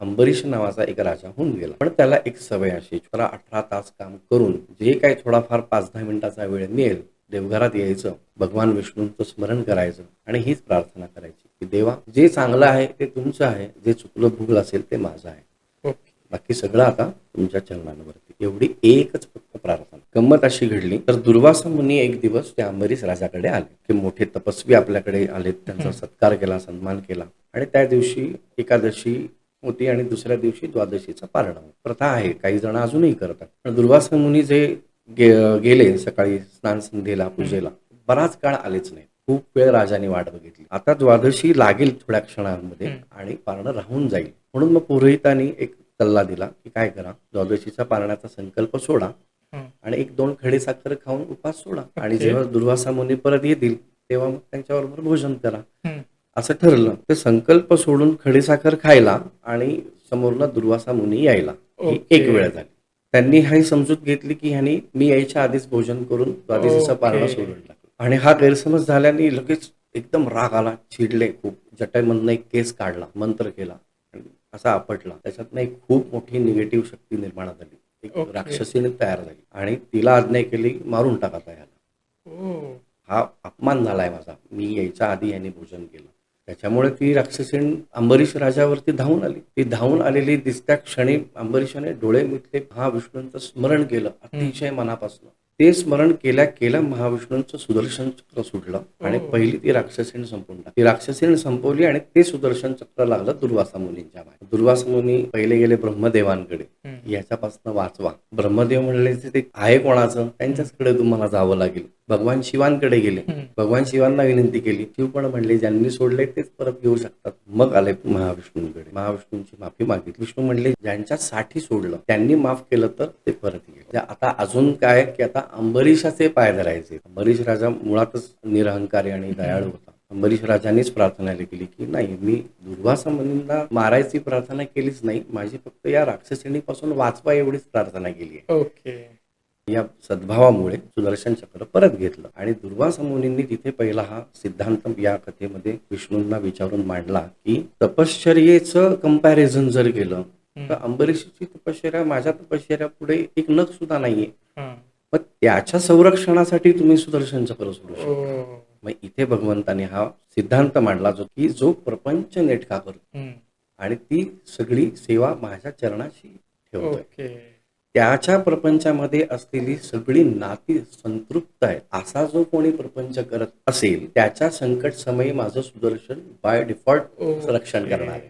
अंबरीष नावाचा एक राजा होऊन गेला. पण त्याला एक सवय अशी 18 तास काम करून जे काही थोडाफार 5-10 मिनिटाचा वेळ मिळेल, देवघरात यायचं, भगवान विष्णूंचं स्मरण करायचं आणि हीच प्रार्थना करायची, की देवा जे चांगलं आहे ते तुमचं आहे, जे चुकलं भूल असेल ते माझं आहे. ओके. बाकी सगळं आता तुमच्या चरणांवरती. एवढी एकच फक्त प्रार्थना. गंमत अशी घडली तर दुर्वासा मुनी एक दिवस त्या अंबरीष राजाकडे आले, की मोठे तपस्वी आपल्याकडे आलेत, त्यांचा सत्कार केला, सन्मान केला आणि त्या दिवशी एकादशी होती आणि दुसऱ्या दिवशी द्वादशीचा पारणा. प्रथा आहे, काही जण अजूनही करतात. पण दुर्वासा मुनी जे गेले सकाळी स्नान संध्येला पूजेला, बराच काळ आलेच नाही. खूप वेळ राजाने वाट बघितली. आता द्वादशी लागेल थोड्या क्षणांमध्ये आणि पारणं राहून जाईल. म्हणून मग पुरोहितांनी एक सल्ला दिला, की काय करा, द्वादशीचा पारण्याचा संकल्प सोडा आणि 1-2 खडे साखर खाऊन उपास सोडा आणि ओके. जेव्हा दुर्वासा मुनी परत येतील तेव्हा मग त्यांच्याबरोबर भोजन करा. असं ठरलं. ते संकल्प सोडून खडीसाखर खायला आणि समोरनं दुर्वासा मुनी यायला ही एक वेळ झाली. त्यांनी ही समजूत घेतली, की ह्यानी मी यायच्या आधीच भोजन करून द्वादशीचं पारणं सोडून टाकलं आणि हा गैरसमज झाल्याने लगेच एकदम राग आला, चिडले खूप. जटामधनं एक केस काढला, मंत्र केला आणि असा आपटला. त्याच्यातनं एक खूप मोठी निगेटिव्ह शक्ती निर्माण झाली. एक राक्षसीने तयार झाली आणि तिला आज्ञा केली, मारून टाका त्याला. हा अपमान झालाय माझा, मी यायच्या आधी याने भोजन केलं. त्याच्यामुळे ती राक्षसीण अंबरीष राजावरती धावून आली. ती धावून आलेली दिसत्या क्षणी अंबरीषाने डोळे मिटले, महाविष्णूंचं स्मरण केलं अतिशय मनापासून. ते स्मरण केल्या केल्या महाविष्णूंचं सुदर्शन चक्र सुटलं आणि पहिली ती राक्षसीण संपून टाकली. ती राक्षसीण संपवली आणि ते सुदर्शन चक्र लागलं दुर्वासा मुनींच्या मागे. दुर्वासा मुनी पहिले गेले ब्रह्मदेवांकडे, याच्यापासून वाचवा. ब्रह्मदेव म्हणले ते आहे कोणाचं, त्यांच्याचकडे तुम्हाला जावं लागेल. भगवान शिवांकडे गेले, भगवान शिवांना विनंती केली. शिव पण म्हणले ज्यांनी सोडले तेच परत घेऊ शकतात. मग आले महाविष्णूंकडे, महाविष्णूंची माफी मागितली. विष्णू म्हणले ज्यांच्यासाठी सोडलं त्यांनी माफ केलं तर ते परत येईल. आता अजून काय, की आता अंबरीषाचे पाय धरायचे. अंबरीष राजा मुळातच निरहंकारी आणि दयाळू होता. अंबरीष राजांनीच प्रार्थना केली, की नाही, मी दुर्वासा मुनींना मारायची प्रार्थना केलीच नाही, माझी फक्त या राक्षसिणीपासून वाचवा एवढीच प्रार्थना केली आहे. ओके. या सद्भावामुळे सुदर्शन चक्र परत घेतलं आणि दुर्वासा मुनींनी तिथे पहिला हा सिद्धांत या कथेमध्ये विष्णूंना विचारून मांडला, की तपश्चर्येचं कंपॅरिझन जर केलं तर अंबरीषची तपश्चर्या माझ्या तपश्चर्या पुढे एक नख सुद्धा नाहीये. मग त्याच्या संरक्षणासाठी तुम्ही सुदर्शन चक्र सोडू शकता. मग इथे भगवंताने हा सिद्धांत मांडला, जो प्रपंच नेटका करतो आणि ती सगळी सेवा माझ्या चरणाशी ठेवतोय. त्याच्या प्रपंचामध्ये असलेली सगळी नाती संतृप्त आहेत. असा जो कोणी प्रपंच करत असेल त्याच्या संकट समयी माझं सुदर्शन बाय डिफॉल्ट रक्षण करणार आहे.